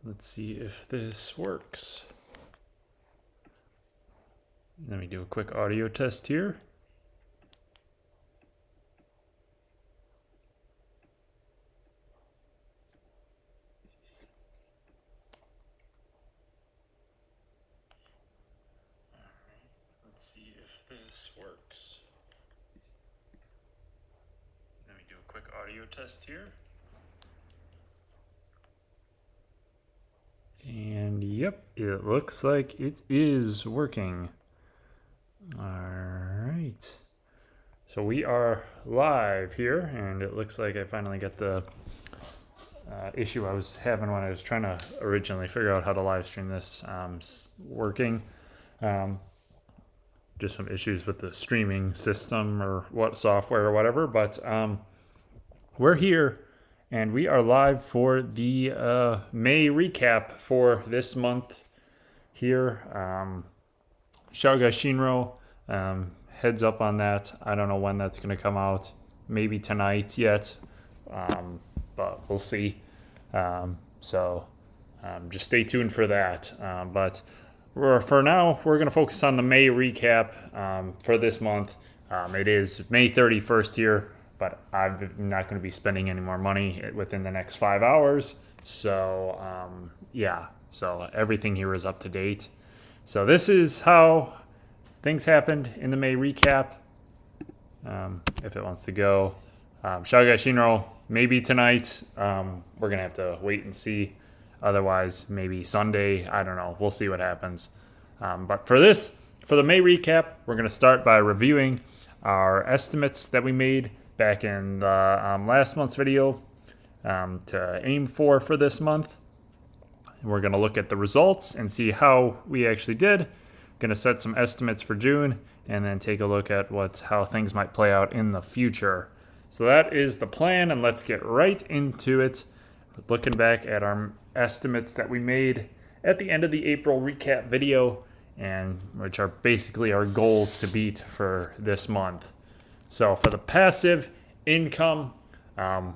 Let's see if this works. Let me do a quick audio test here. Let's see if this works. Let me do a quick audio test here. And yep, it looks like it is working. All right. So we are live here, and it looks like I finally got the issue I was having when I was trying to originally figure out how to live stream this working. Just some issues with the streaming system or what software or whatever, but we're here. And we are live for the May recap for this month here. Shaoga Shinro, heads up on that. I don't know when that's going to come out. Maybe tonight yet, but we'll see. So just stay tuned for that. But for now, we're going to focus on the May recap for this month. It is May 31st here. But I'm not going to be spending any more money within the next 5 hours. So, yeah. So everything here is up to date. So this is how things happened in the May recap. If it wants to go. Shaoga Shinro, maybe tonight. We're going to have to wait and see. Otherwise, maybe Sunday. I don't know. We'll see what happens. But for the May recap, we're going to start by reviewing our estimates that we made back in the last month's video to aim for this month. And we're going to look at the results and see how we actually did. Going to set some estimates for June and then take a look at how things might play out in the future. So that is the plan, and let's get right into it. Looking back at our estimates that we made at the end of the April recap video, and which are basically our goals to beat for this month. So for the passive income,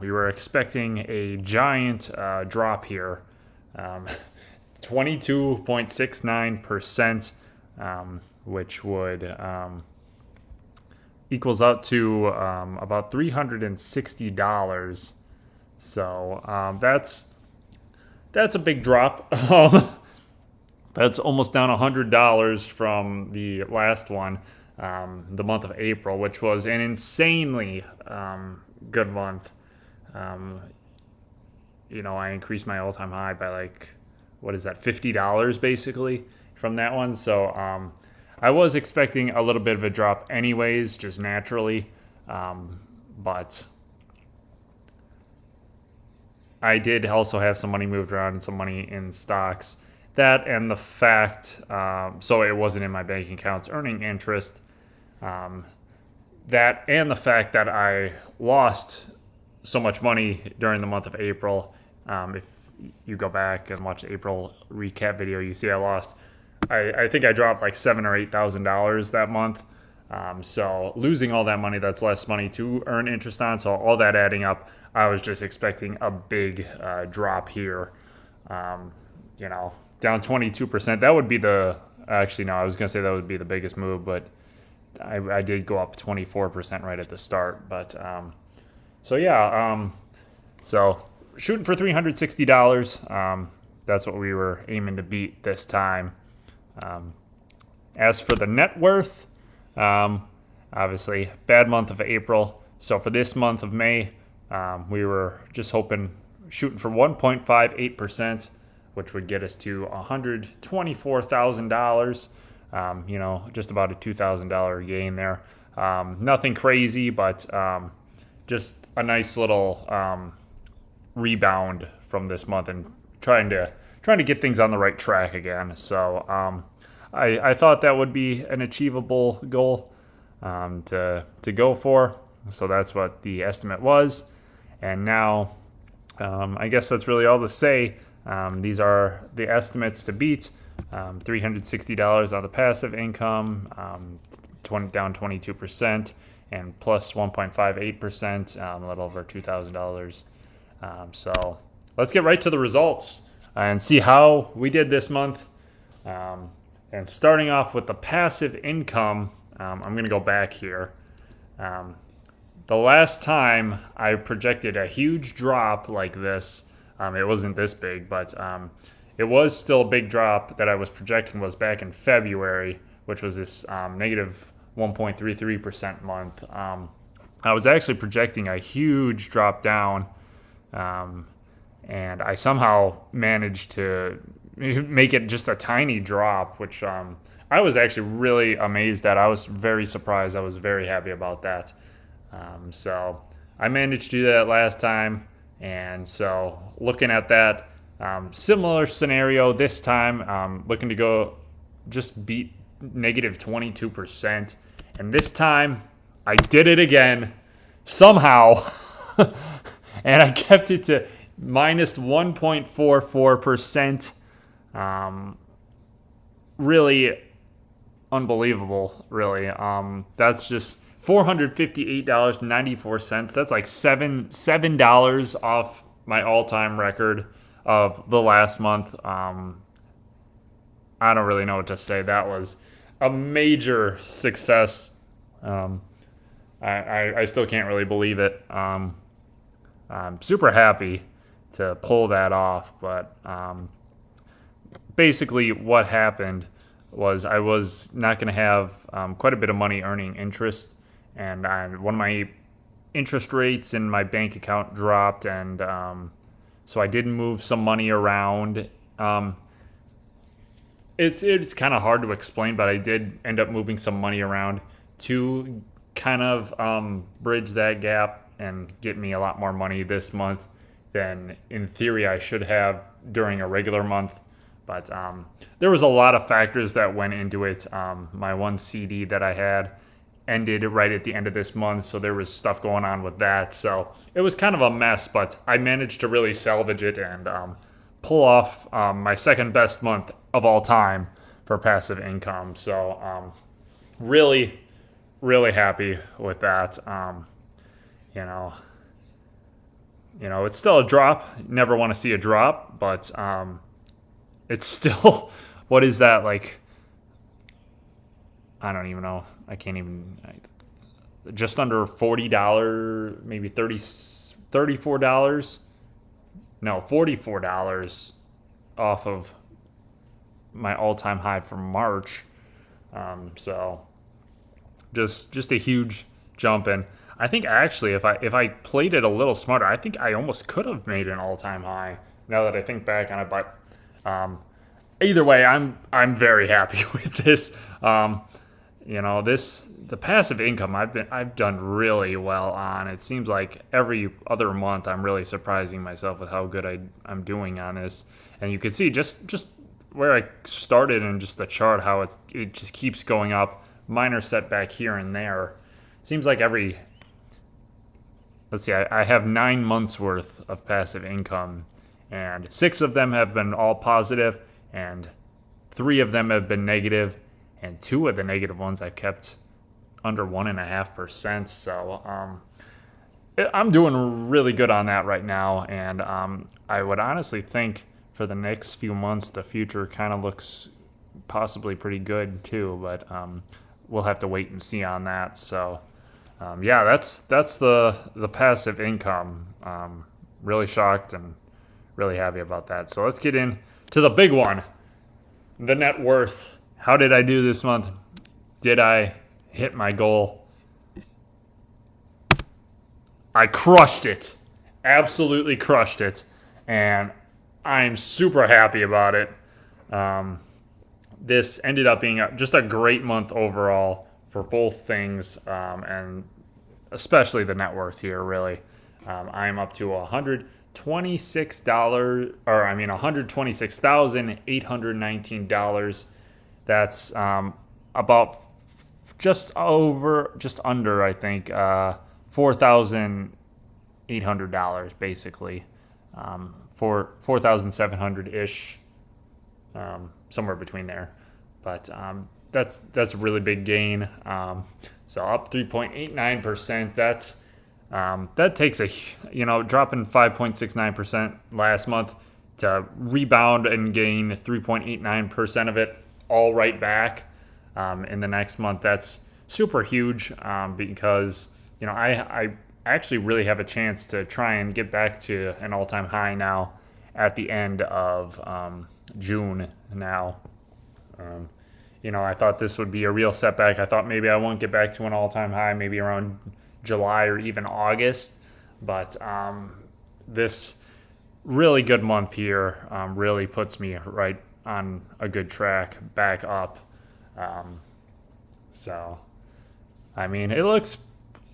we were expecting a giant drop here, 22.69%, which would equals out to about $360. So that's a big drop. That's almost down $100 from the last one. The month of April, which was an insanely good month. I increased my all-time high by $50 basically from that one. So I was expecting a little bit of a drop anyways, just naturally. But I did also have some money moved around and some money in stocks. That and the fact, so it wasn't in my bank accounts earning interest. That and the fact that I lost so much money during the month of April. If you go back and watch the April recap video, you see I think I dropped like $7,000 or $8,000 that month. So losing all that money, that's less money to earn interest on. So all that adding up, I was just expecting a big drop here. Down 22%. That would be I was going to say that would be the biggest move, but I did go up 24% right at the start. But, so shooting for $360. That's what we were aiming to beat this time. As for the net worth, obviously bad month of April. So for this month of May, we were just shooting for 1.58%. Which would get us to $124,000. Just about a $2,000 gain there. Nothing crazy, but just a nice little rebound from this month, and trying to get things on the right track again. So I thought that would be an achievable goal to go for. So that's what the estimate was, and now I guess that's really all to say. These are the estimates to beat. $360 on the passive income, down 22%, and plus 1.58%, a little over $2,000. So let's get right to the results. and see how we did this month. And starting off with the passive income, I'm going to go back here. The last time I projected a huge drop like this, it wasn't this big, but it was still a big drop that I was projecting was back in February, which was this negative 1.33% month. I was actually projecting a huge drop down, and I somehow managed to make it just a tiny drop, which I was actually really amazed at. I was very surprised. I was very happy about that. So I managed to do that last time, and so looking at that, similar scenario this time, looking to go just beat negative 22%, and this time I did it again somehow, and I kept it to minus 1.44%. Really unbelievable, really. That's just $458.94. That's like $7 off my all-time record of the last month. I don't really know what to say. That was a major success. I still can't really believe it. I'm super happy to pull that off, but basically what happened was I was not going to have quite a bit of money earning interest, and one of my interest rates in my bank account dropped, and so I did move some money around. It's kind of hard to explain, but I did end up moving some money around to kind of bridge that gap and get me a lot more money this month than in theory I should have during a regular month. But there was a lot of factors that went into it. My one CD that I had ended right at the end of this month, so there was stuff going on with that. So it was kind of a mess, but I managed to really salvage it and pull off my second best month of all time for passive income. So really, really happy with that. It's still a drop. Never want to see a drop, but it's still, what is that, like, I don't even know. I can't even, just under $40, maybe $34. No, $44 off of my all-time high from March. So just a huge jump. And I think actually if I played it a little smarter, I think I almost could have made an all-time high now that I think back on it. But either way, I'm very happy with this. The passive income I've done really well on. It seems like every other month I'm really surprising myself with how good I'm doing on this. And you can see just where I started and just the chart, how it just keeps going up. Minor setback here and there. Seems like let's see, I have 9 months worth of passive income, and 6 of them have been all positive, and 3 of them have been negative, and 2 of the negative ones I kept under 1.5%. So I'm doing really good on that right now, and I would honestly think for the next few months the future kind of looks possibly pretty good too, but we'll have to wait and see on that. So that's the passive income. Really shocked and really happy about that. So let's get into the big one, the net worth. How did I do this month? Did I hit my goal? I crushed it. Absolutely crushed it. And I'm super happy about it. This ended up being just a great month overall for both things, and especially the net worth here, really. I'm up to $126,819. That's about just under, I think, $4,800 basically, for $4,700-ish, somewhere between there. But that's a really big gain. So up 3.89%. That takes dropping 5.69% last month to rebound and gain 3.89% of it all right back in the next month, that's super huge because, I actually really have a chance to try and get back to an all-time high now at the end of June now. I thought this would be a real setback. I thought maybe I won't get back to an all-time high, maybe around July or even August. But this really good month here really puts me right on a good track back up.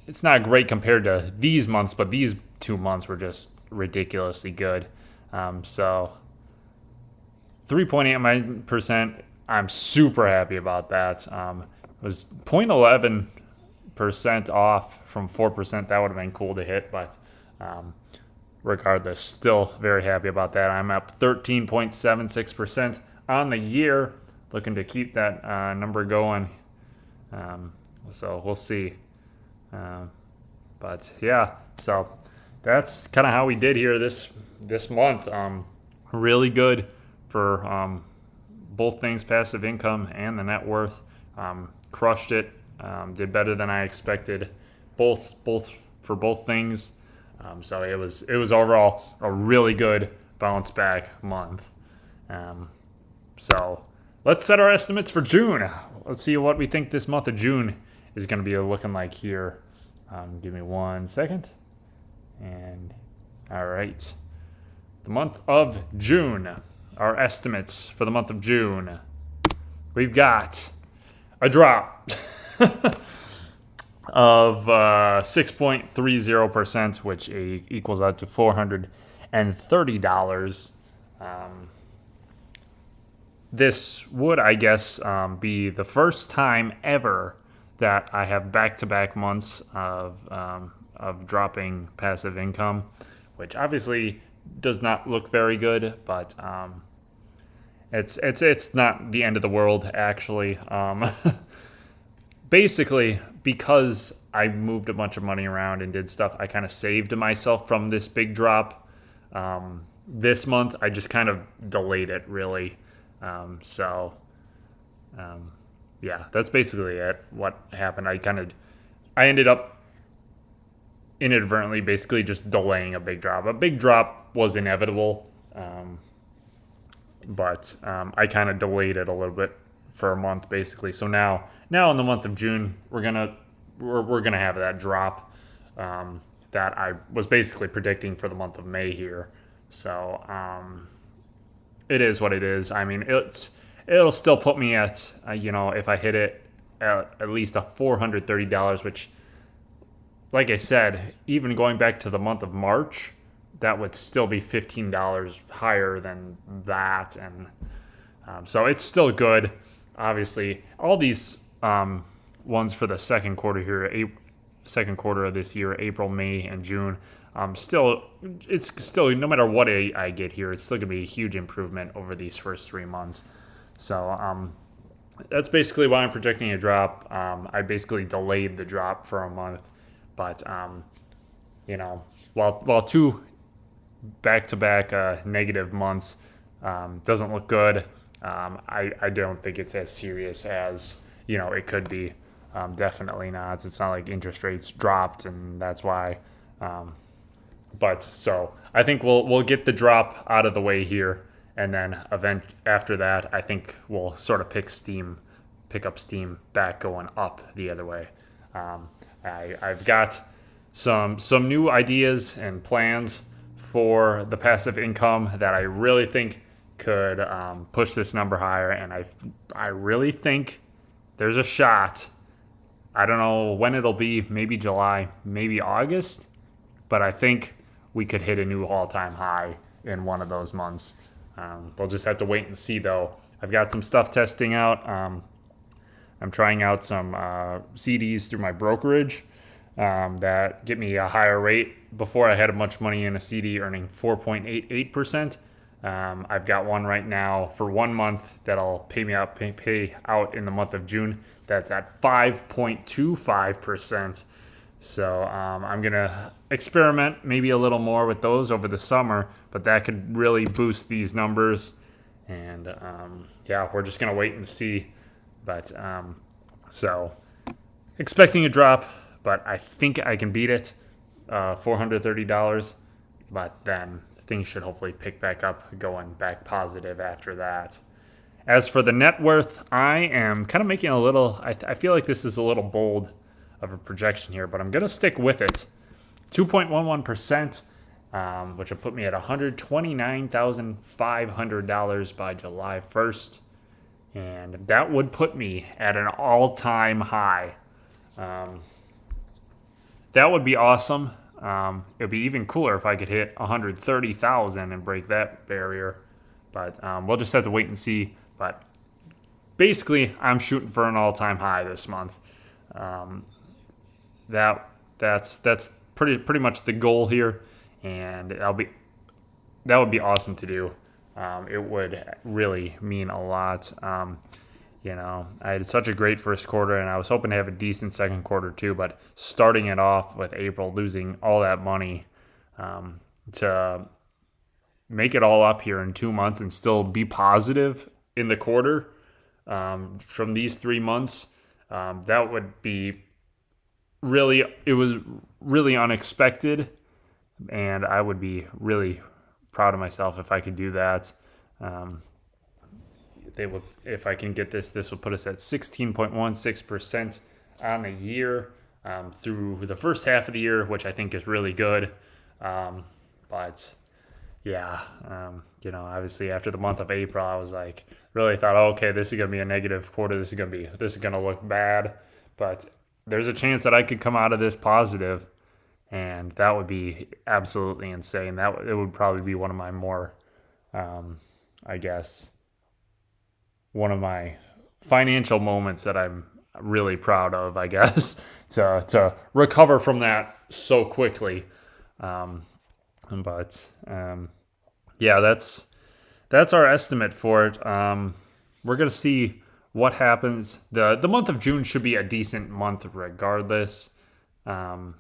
It's not great compared to these months, but these 2 months were just ridiculously good. 3.89%, I'm super happy about that. It was 0.11% off from 4%. That would have been cool to hit, but regardless, still very happy about that. I'm up 13.76% on the year, looking to keep that number going. So we'll see. But yeah, so that's kind of how we did here this month. Really good for both things, passive income and the net worth. Crushed it. Did better than I expected. Both for both things. So it was overall a really good bounce back month. So let's set our estimates for June. Let's see what we think this month of June is going to be looking like here. Give me 1 second. And all right. The month of June. Our estimates for the month of June. We've got a drop of 6.30%, which equals out to $430. This would, I guess, be the first time ever that I have back-to-back months of dropping passive income, which obviously does not look very good, but it's not the end of the world, actually. Basically, because I moved a bunch of money around and did stuff, I kind of saved myself from this big drop. This month, I just kind of delayed it, really. Yeah, that's basically it. What happened? I ended up inadvertently basically just delaying a big drop. A big drop was inevitable, but I kind of delayed it a little bit for a month, basically. So now in the month of June, we're gonna have that drop that I was basically predicting for the month of May here. So it is what it is. I mean, it'll still put me at if I hit it at least a $430, which, like I said, even going back to the month of March, that would still be $15 higher than that, and so it's still good. Obviously, all these ones for the second quarter here, second quarter of this year, April, May, and June. It's still no matter what I get here, it's still gonna be a huge improvement over these first 3 months. So that's basically why I'm projecting a drop. I basically delayed the drop for a month, but while 2 back-to-back negative months doesn't look good, I don't think it's as serious as it could be. Definitely not. It's not like interest rates dropped and that's why. But so I think we'll get the drop out of the way here, and then after that, I think we'll sort of pick up steam back going up the other way. I've got some new ideas and plans for the passive income that I really think could push this number higher, and I really think there's a shot. I don't know when it'll be, maybe July, maybe August, but I think we could hit a new all-time high in one of those months. We'll just have to wait and see, though. I've got some stuff testing out. I'm trying out some CDs through my brokerage that get me a higher rate. Before, I had a bunch of money in a CD earning 4.88%. I've got one right now for 1 month that'll pay out in the month of June. That's at 5.25%. So I'm going to experiment maybe a little more with those over the summer, but that could really boost these numbers. And yeah, we're just going to wait and see. But so expecting a drop, but I think I can beat it, $430. But then things should hopefully pick back up, going back positive after that. As for the net worth, I am kind of making a little, I feel like this is a little bold of a projection here, but I'm going to stick with it. 2.11%, which will put me at $129,500 by July 1st. And that would put me at an all-time high. That would be awesome. It would be even cooler if I could hit 130,000 and break that barrier. But we'll just have to wait and see. But basically, I'm shooting for an all-time high this month. That's pretty much the goal here, and that would be awesome to do. It would really mean a lot. I had such a great first quarter, and I was hoping to have a decent second quarter too. But starting it off with April losing all that money, to make it all up here in 2 months and still be positive in the quarter from these 3 months, that would be it was really unexpected, and I would be really proud of myself if I could do that. If I can get this will put us at 16.16% on the year through the first half of the year, which I think is really good. But yeah, obviously after the month of April, I was like, really thought, okay, this is gonna be a negative quarter. This is gonna look bad, but there's a chance that I could come out of this positive, and that would be absolutely insane. It would probably be one of my more, I guess, one of my financial moments that I'm really proud of, I guess, to recover from that so quickly. Yeah, that's our estimate for it. We're gonna see what happens. The month of June should be a decent month regardless. I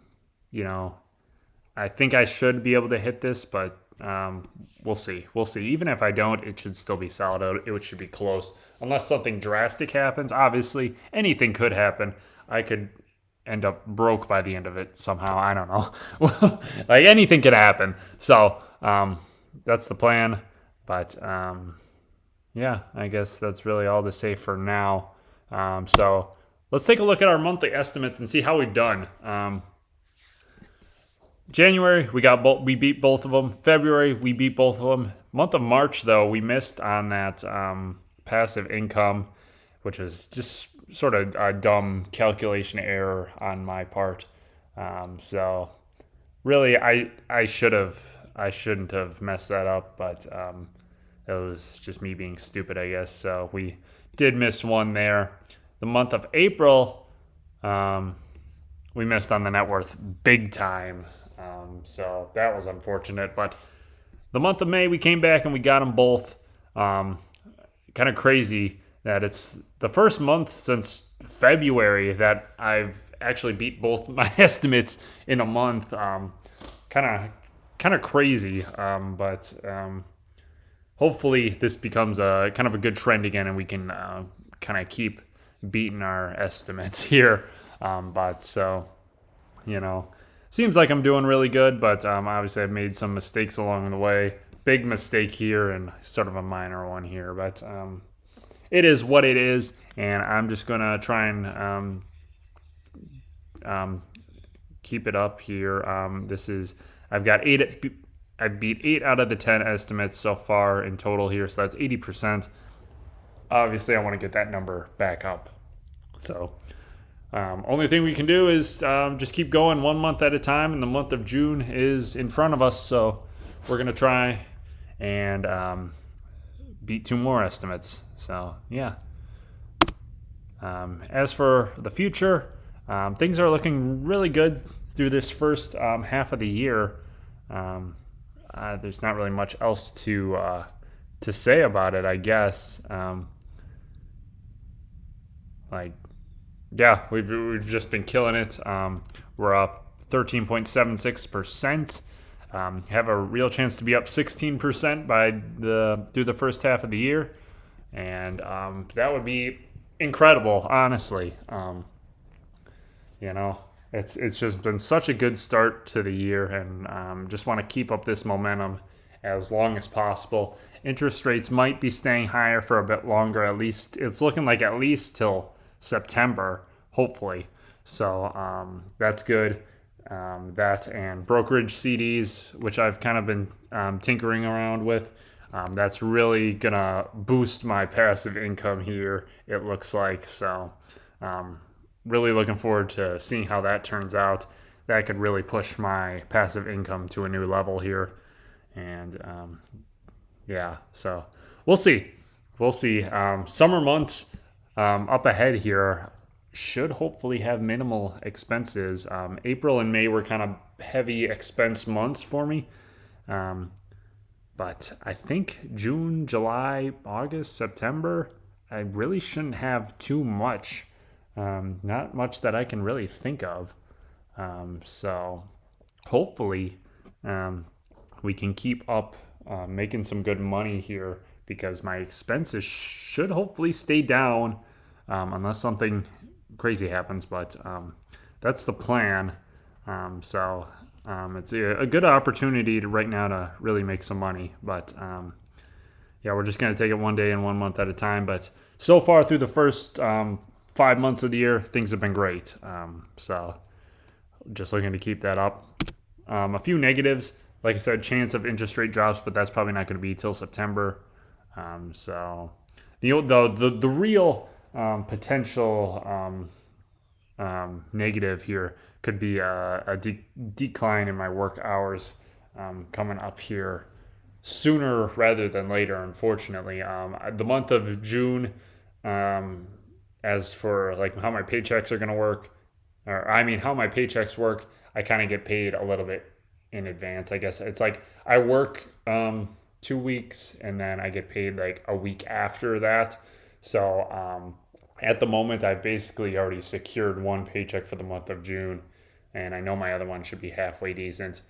think I should be able to hit this, but we'll see. Even if I don't, it should still be solid. It should be close, unless something drastic happens. Obviously, anything could happen. I could end up broke by the end of it somehow. I don't know. Like, anything could happen. So that's the plan. But yeah, I guess that's really all to say for now. So let's take a look at our monthly estimates and see how we've done. January, we beat both of them. February, we beat both of them. Month of March, though, we missed on that passive income, which was just sort of a dumb calculation error on my part. So really, I shouldn't have messed that up, but it was just me being stupid, I guess. So we did miss one there. The month of April, we missed on the net worth big time. So that was unfortunate. But the month of May, we came back and we got them both. Kind of crazy that it's the first month since February that I've actually beat both my estimates in a month. Kind of crazy. But hopefully this becomes a kind of a good trend again, and we can kind of keep beating our estimates here. Seems like I'm doing really good, but obviously I've made some mistakes along the way. Big mistake here and sort of a minor one here, but it is what it is, and I'm just gonna try and keep it up here. I beat 8 out of the 10 estimates so far in total here, so that's 80%. Obviously, I want to get that number back up. So only thing we can do is just keep going 1 month at a time, and the month of June is in front of us, so we're going to try and beat 2 more estimates. So, yeah. As for the future, things are looking really good through this first half of the year. There's not really much else to say about it, I guess. yeah, we've just been killing it. We're up 13.76%. Have a real chance to be up 16% through the first half of the year, and that would be incredible, honestly. You know, it's just been such a good start to the year, and just want to keep up this momentum as long as possible. Interest rates might be staying higher for a bit longer. At least it's looking like at least till September, hopefully. So that's good. That and brokerage CDs, which I've kind of been tinkering around with. That's really gonna boost my passive income here, it looks like. So really looking forward to seeing how that turns out. That could really push my passive income to a new level here. And yeah, so we'll see. We'll see. Summer months up ahead here should hopefully have minimal expenses. April and May were kind of heavy expense months for me. But I think June, July, August, September, I really shouldn't have too much. Not much that I can really think of. So hopefully we can keep up making some good money here, because my expenses should hopefully stay down unless something crazy happens. But that's the plan. So it's a good opportunity right now to really make some money. But yeah, we're just going to take it one day and 1 month at a time. But so far through the first 5 months of the year, things have been great. So just looking to keep that up. A few negatives, like I said, chance of interest rate drops, but that's probably not going to be till September. So the real potential negative here could be a decline in my work hours coming up here sooner rather than later, unfortunately. The month of June, as for like how my paychecks are going to work, or I mean how my paychecks work, I kind of get paid a little bit in advance. I guess it's like I work 2 weeks and then I get paid like a week after that. So at the moment, I've basically already secured one paycheck for the month of June, and I know my other one should be halfway decent.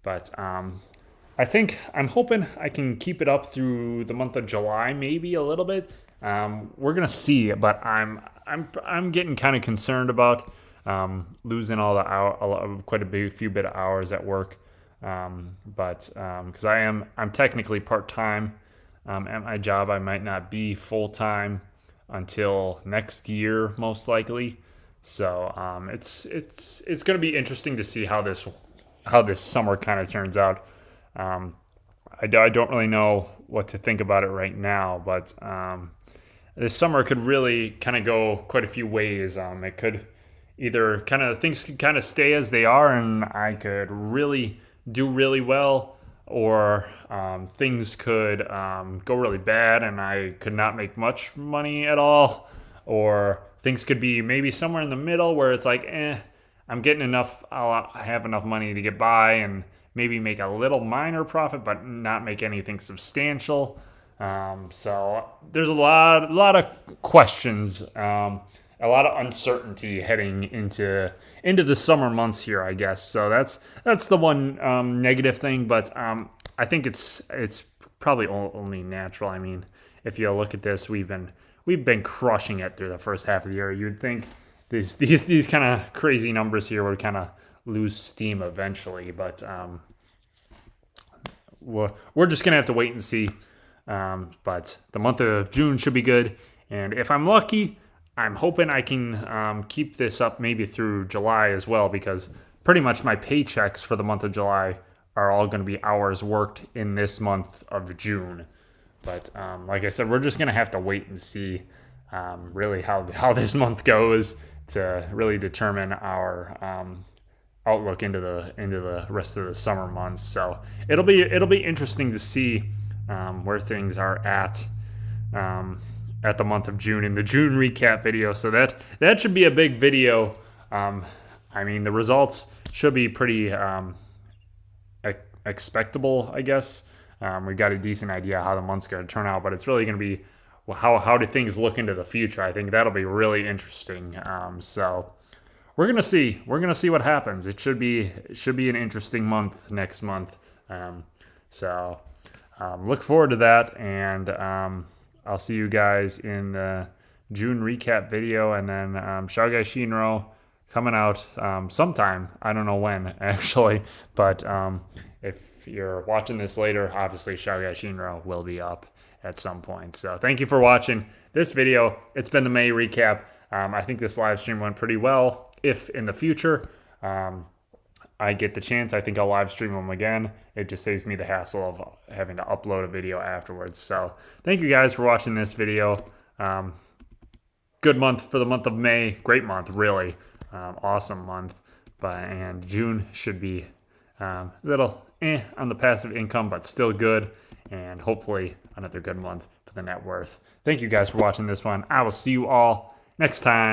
But I think I'm hoping I can keep it up through the month of July, maybe a little bit. We're gonna see, but I'm getting kind of concerned about losing all the quite a few bit of hours at work. But because I'm technically part time at my job, I might not be full time until next year, most likely. So it's going to be interesting to see how this summer kind of turns out. I don't really know what to think about it right now, but this summer could really kind of go quite a few ways. It could either things could kind of stay as they are, and I could really do really well, or things could go really bad and I could not make much money at all, or things could be maybe somewhere in the middle where it's like, I'm getting enough, I'll have enough money to get by and maybe make a little minor profit, but not make anything substantial. So there's a lot of questions, a lot of uncertainty heading into the summer months here, I guess. So that's the one negative thing, but I think it's probably only natural. I mean, if you look at this, we've been crushing it through the first half of the year. You'd think these kind of crazy numbers here would kind of lose steam eventually, but we're just gonna have to wait and see. But the month of June should be good, and if I'm lucky, I'm hoping I can keep this up maybe through July as well, because pretty much my paychecks for the month of July are all going to be hours worked in this month of June. But like I said, we're just going to have to wait and see really how this month goes to really determine our outlook into the rest of the summer months. So it'll be interesting to see where things are at the month of June in the June recap video. So that should be a big video. I mean, the results should be pretty expectable, I guess. We got a decent idea how the month's going to turn out, but it's really going to be how do things look into the future. I think that'll be really interesting. So we're gonna see. We're gonna see what happens. It should be an interesting month next month. So look forward to that, and I'll see you guys in the June recap video, and then Shaogai Shinro coming out sometime. I don't know when actually, but if you're watching this later, obviously Shaogai Shinro will be up at some point. So thank you for watching this video. It's been the May recap. I think this live stream went pretty well. If in the future I get the chance, I think I'll live stream them again. It just saves me the hassle of having to upload a video afterwards. So thank you guys for watching this video. Good month for the month of May. Great month, really. Awesome month. And June should be a little on the passive income, but still good. And hopefully another good month for the net worth. Thank you guys for watching this one. I will see you all next time.